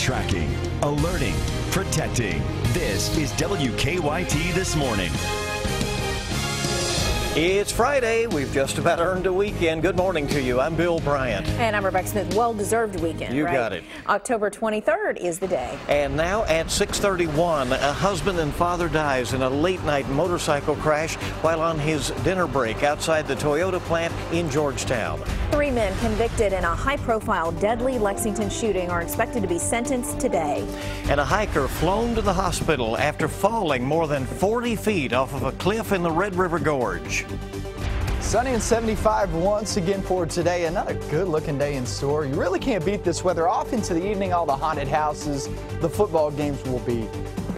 Tracking, alerting, protecting. This is WKYT This Morning. It's Friday. We've just about earned a weekend. Good morning to you. I'm Bill Bryant. And I'm Rebecca Smith. Well-deserved weekend, You right? got it. October 23rd is the day. And now at 6:31, a husband and father dies in a late-night motorcycle crash while on his dinner break outside the Toyota plant in Georgetown. 3 men convicted in a high-profile deadly Lexington shooting are expected to be sentenced today. And a hiker flown to the hospital after falling more than 40 feet off of a cliff in the Red River Gorge. Sunny and 75 once again for today. Another good looking day in store. You really can't beat this weather. Off into the evening, all the haunted houses, the football games will be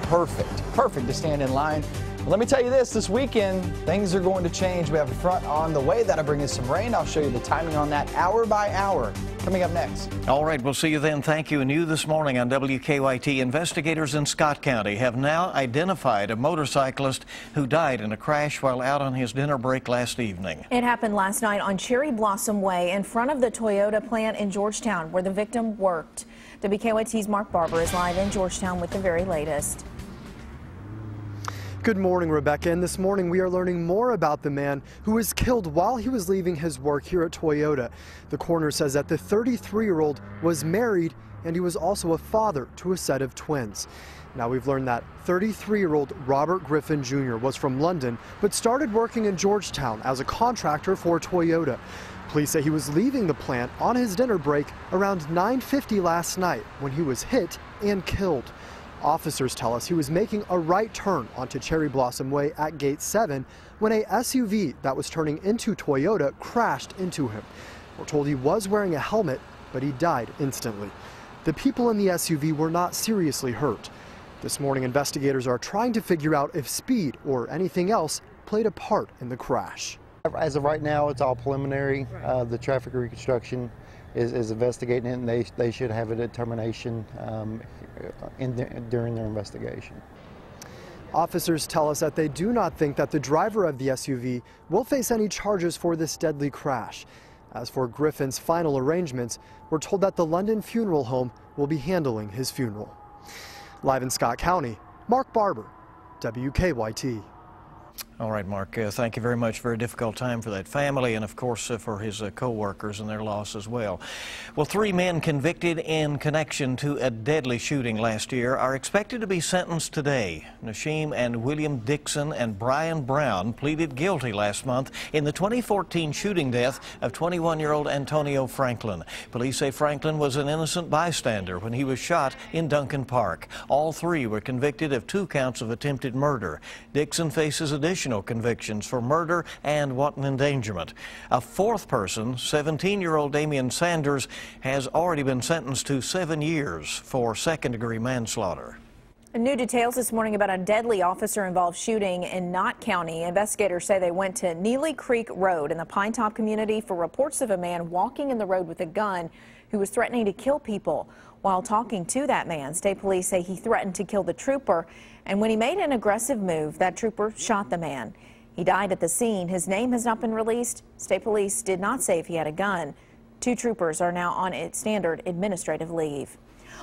perfect to stand in line. But let me tell you this weekend things are going to change. We have a front on the way that'll bring us some rain. I'll show you the timing on that hour by hour coming up next. All right, we'll see you then. Thank you. And you this morning on WKYT. Investigators in Scott County have now identified a motorcyclist who died in a crash while out on his dinner break last evening. It happened last night on Cherry Blossom Way in front of the Toyota plant in Georgetown where the victim worked. WKYT's Mark Barber is live in Georgetown with the very latest. Good morning, Rebecca, and this morning we are learning more about the man who was killed while he was leaving his work here at Toyota. The coroner says that the 33-year-old was married and he was also a father to a set of twins. Now we've learned that 33-year-old Robert Griffin Jr. was from London but started working in Georgetown as a contractor for Toyota. Police say he was leaving the plant on his dinner break around 9:50 last night when he was hit and killed. Officers tell us he was making a right turn onto Cherry Blossom Way at Gate 7 when a SUV that was turning into Toyota crashed into him. We're told he was wearing a helmet, but he died instantly. The people in the SUV were not seriously hurt. This morning, investigators are trying to figure out if speed or anything else played a part in the crash. As of right now, it's all preliminary. The traffic reconstruction is investigating it, and they should have a determination during their investigation. Officers tell us that they do not think that the driver of the SUV will face any charges for this deadly crash. As for Griffin's final arrangements, we're told that the London Funeral Home will be handling his funeral. Live in Scott County, Mark Barber, WKYT. All right, Mark, thank you very much. Very difficult time for that family and, of course, for his co-workers and their loss as well. Well, 3 men convicted in connection to a deadly shooting last year are expected to be sentenced today. Nashim and William Dixon and Brian Brown pleaded guilty last month in the 2014 shooting death of 21-year-old Antonio Franklin. Police say Franklin was an innocent bystander when he was shot in Duncan Park. All 3 were convicted of 2 counts of attempted murder. Dixon faces additional convictions for murder and wanton endangerment. A 4th person, 17-year-old Damian Sanders, has already been sentenced to 7 years for second-degree manslaughter. New details this morning about a deadly officer-involved shooting in Knott County. Investigators say they went to Neely Creek Road in the Pine Top community for reports of a man walking in the road with a gun who was threatening to kill people. While talking to that man, state police say he threatened to kill the trooper, and when he made an aggressive move, that trooper shot the man. He died at the scene. His name has not been released. State police did not say if he had a gun. 2 troopers are now on standard administrative leave.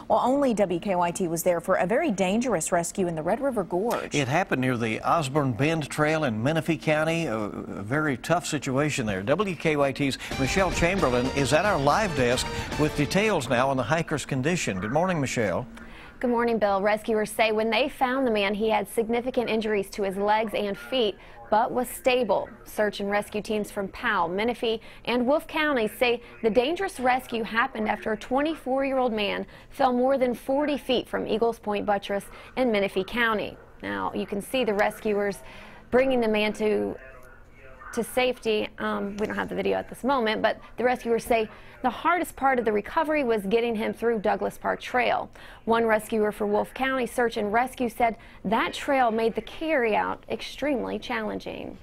Well, only WKYT was there for a very dangerous rescue in the Red River Gorge. It happened near the Osborne Bend Trail in Menifee County. A very tough situation there. WKYT's Michelle Chamberlain is at our live desk with details now on the hiker's condition. Good morning, Michelle. Good morning, Bill. Rescuers say when they found the man, he had significant injuries to his legs and feet, but was stable. Search and rescue teams from Powell, Menifee, and Wolfe County say the dangerous rescue happened after a 24-year-old man fell more than 40 feet from Eagles Point Buttress in Menifee County. Now, you can see the rescuers bringing the man to safety. We don't have the video at this moment, but the rescuers say the hardest part of the recovery was getting him through Douglas Park Trail. One rescuer for Wolfe County Search and Rescue said that trail made the carryout extremely challenging.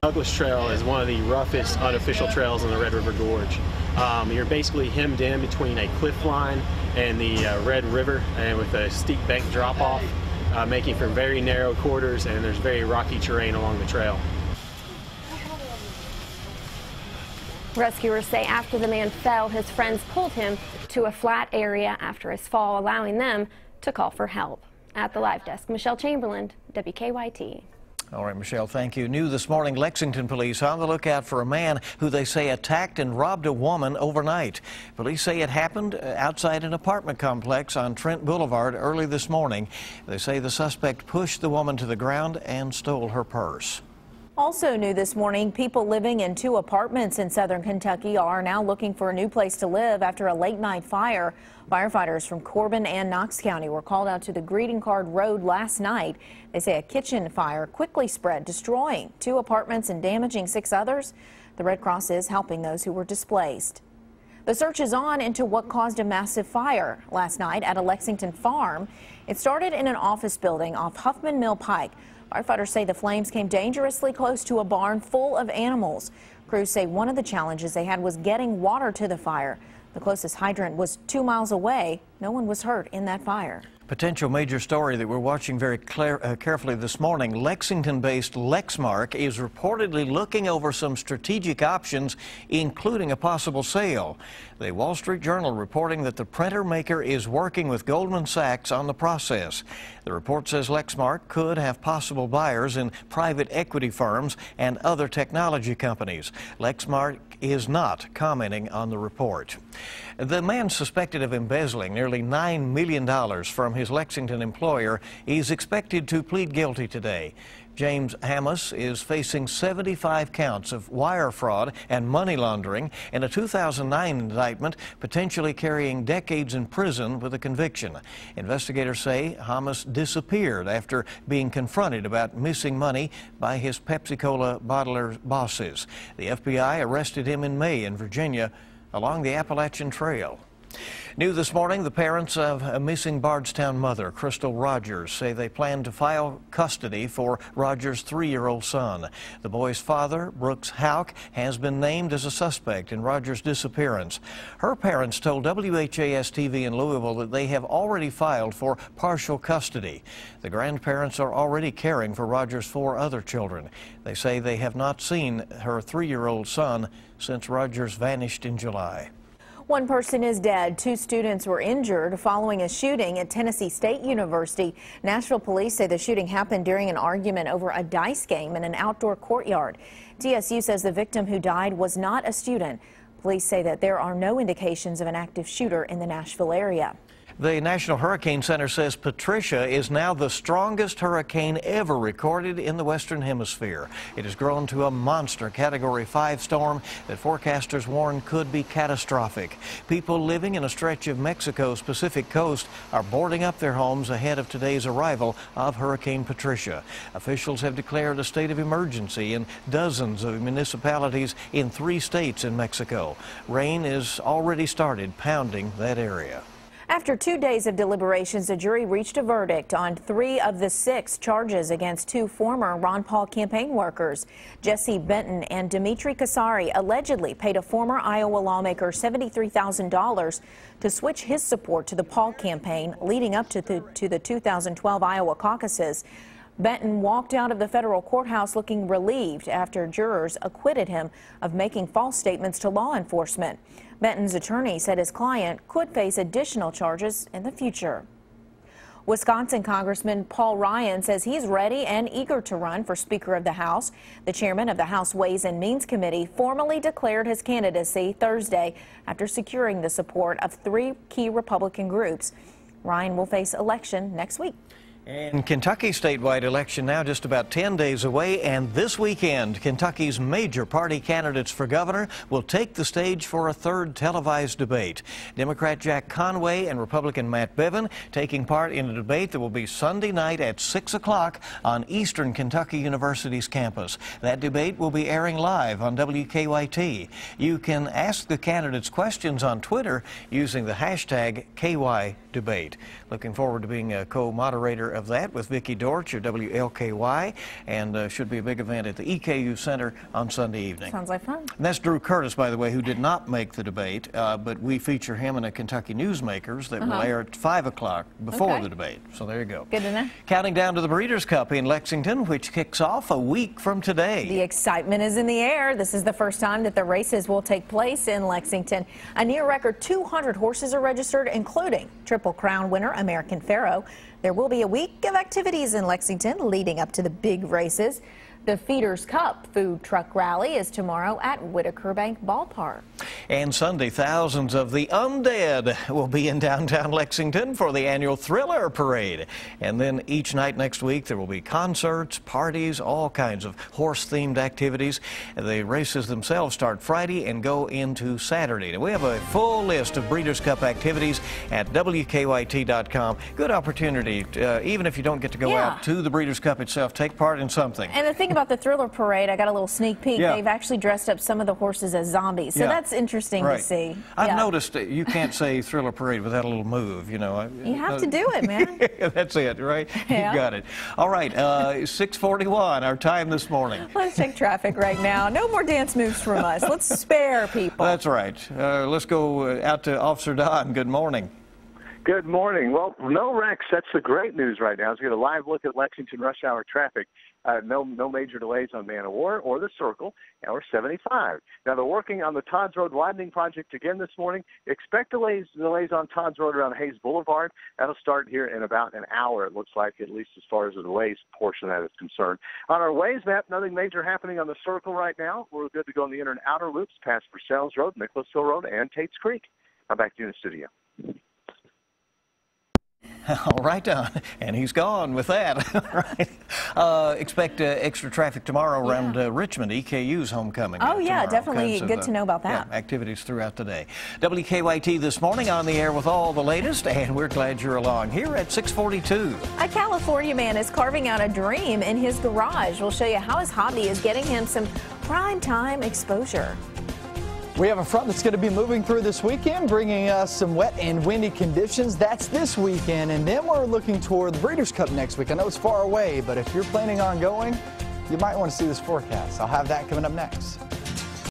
Douglas Trail is one of the roughest unofficial trails in the Red River Gorge. You're basically hemmed in between a cliff line and the Red River, and with a steep bank drop-off, making for very narrow quarters, and there's very rocky terrain along the trail. Rescuers say after the man fell, his friends pulled him to a flat area after his fall, allowing them to call for help. At the live desk, Michelle Chamberlain, WKYT. All right, Michelle, thank you. New this morning, Lexington police on the lookout for a man who they say attacked and robbed a woman overnight. Police say it happened outside an apartment complex on Trent Boulevard early this morning. They say the suspect pushed the woman to the ground and stole her purse. Also new this morning, people living in 2 apartments in southern Kentucky are now looking for a new place to live after a late-night fire. Firefighters from Corbin and Knox County were called out to the Greeting Card Road last night. They say a kitchen fire quickly spread, destroying 2 apartments and damaging 6 others. The Red Cross is helping those who were displaced. The search is on into what caused a massive fire last night at a Lexington farm. It started in an office building off Huffman Mill Pike. Firefighters say the flames came dangerously close to a barn full of animals. Crews say one of the challenges they had was getting water to the fire. The closest hydrant was 2 miles away. No one was hurt in that fire. Potential major story that we're watching very carefully this morning. Lexington-based Lexmark is reportedly looking over some strategic options, including a possible sale. The Wall Street Journal reporting that the printer maker is working with Goldman Sachs on the process. The report says Lexmark could have possible buyers in private equity firms and other technology companies. Lexmark is not commenting on the report. The man suspected of embezzling nearly $9 million from his Lexington employer is expected to plead guilty today. James Hamas is facing 75 counts of wire fraud and money laundering in a 2009 indictment, potentially carrying decades in prison with a conviction. Investigators say Hamas disappeared after being confronted about missing money by his Pepsi-Cola bottler bosses. The FBI arrested him in May in Virginia along the Appalachian Trail. New this morning, the parents of a missing Bardstown mother, Crystal Rogers, say they plan to file custody for Rogers' 3-year-old son. The boy's father, Brooks Houck, has been named as a suspect in Rogers' disappearance. Her parents told WHAS-TV in Louisville that they have already filed for partial custody. The grandparents are already caring for Rogers' 4 other children. They say they have not seen her 3-year-old son since Rogers vanished in July. 1 person is dead. 2 students were injured following a shooting at Tennessee State University. Nashville police say the shooting happened during an argument over a dice game in an outdoor courtyard. TSU says the victim who died was not a student. Police say that there are no indications of an active shooter in the Nashville area. The National Hurricane Center says Patricia is now the strongest hurricane ever recorded in the Western Hemisphere. It has grown to a monster Category 5 storm that forecasters warn could be catastrophic. People living in a stretch of Mexico's Pacific coast are boarding up their homes ahead of today's arrival of Hurricane Patricia. Officials have declared a state of emergency in dozens of municipalities in 3 states in Mexico. Rain has already started pounding that area. After 2 days of deliberations, a jury reached a verdict on 3 of the 6 charges against 2 former Ron Paul campaign workers. Jesse Benton and Dimitri Kasari allegedly paid a former Iowa lawmaker $73,000 to switch his support to the Paul campaign leading up to the 2012 Iowa caucuses. Benton walked out of the federal courthouse looking relieved after jurors acquitted him of making false statements to law enforcement. Benton's attorney said his client could face additional charges in the future. Wisconsin Congressman Paul Ryan says he's ready and eager to run for Speaker of the House. The chairman of the House Ways and Means Committee formally declared his candidacy Thursday after securing the support of 3 key Republican groups. Ryan will face election next week. And Kentucky statewide election now just about 10 days away, and this weekend Kentucky's major party candidates for governor will take the stage for a 3rd televised debate. Democrat Jack Conway and Republican Matt Bevin taking part in a debate that will be Sunday night at 6 o'clock on Eastern Kentucky University's campus. That debate will be airing live on WKYT. You can ask the candidates questions on Twitter using the hashtag KY debate. Looking forward to being a co-moderator of that with Vicki Dortch of WLKY, and should be a big event at the EKU Center on Sunday evening. Sounds like fun. And that's Drew Curtis, by the way, who did not make the debate, but we feature him in a Kentucky Newsmakers that will air at 5 o'clock before the debate. So there you go. Good to know. Counting down to the Breeders' Cup in Lexington, which kicks off a week from today. The excitement is in the air. This is the first time that the races will take place in Lexington. A near record 200 horses are registered, including Triple Crown winner American Pharoah. There will be a week of activities in Lexington leading up to the big races. The Feeders Cup food truck rally is tomorrow at Whitaker Bank Ballpark. And Sunday, thousands of the undead will be in downtown Lexington for the annual Thriller Parade. And then each night next week there will be concerts, parties, all kinds of horse-themed activities. The races themselves start Friday and go into Saturday. Now, we have a full list of Breeders' Cup activities at WKYT.com. Good opportunity, even if you don't get to go out to the Breeders' Cup itself, take part in something. And the thing about the Thriller Parade, I got a little sneak peek. They've actually dressed up some of the horses as zombies, so that's interesting to see. I've noticed that you can't say Thriller Parade without a little move, you know. You have to do it, man. That's it, right? Yeah. You got it. All right, 6:41, our time this morning. Let's check traffic right now. No more dance moves from us. Let's spare people. That's right. Let's go out to Officer Don. Good morning. Good morning. Well, no wrecks. That's the great news right now. As we get a live look at Lexington rush hour traffic. No major delays on Man of War or the Circle, hour 75. Now, they're working on the Todd's Road widening project again this morning. Expect delays on Todd's Road around Hayes Boulevard. That'll start here in about an hour, it looks like, at least as far as the delays portion of that is concerned. On our Waze map, nothing major happening on the Circle right now. We're good to go on the inner and outer loops, past Purcell's Road, Nicholasville Road, and Tate's Creek. I'm back to you in the studio. All right, Don, and he's gone with that. Right. Expect extra traffic tomorrow around Richmond, EKU's homecoming. Oh, yeah, tomorrow. definitely good to know about that. Yeah, activities throughout the day. WKYT this morning on the air with all the latest, and we're glad you're along here at 6:42. A California man is carving out a dream in his garage. We'll show you how his hobby is getting him some prime time exposure. We have a front that's going to be moving through this weekend, bringing us some wet and windy conditions. That's this weekend, and then we're looking toward the Breeders' Cup next week. I know it's far away, but if you're planning on going, you might want to see this forecast. I'll have that coming up next.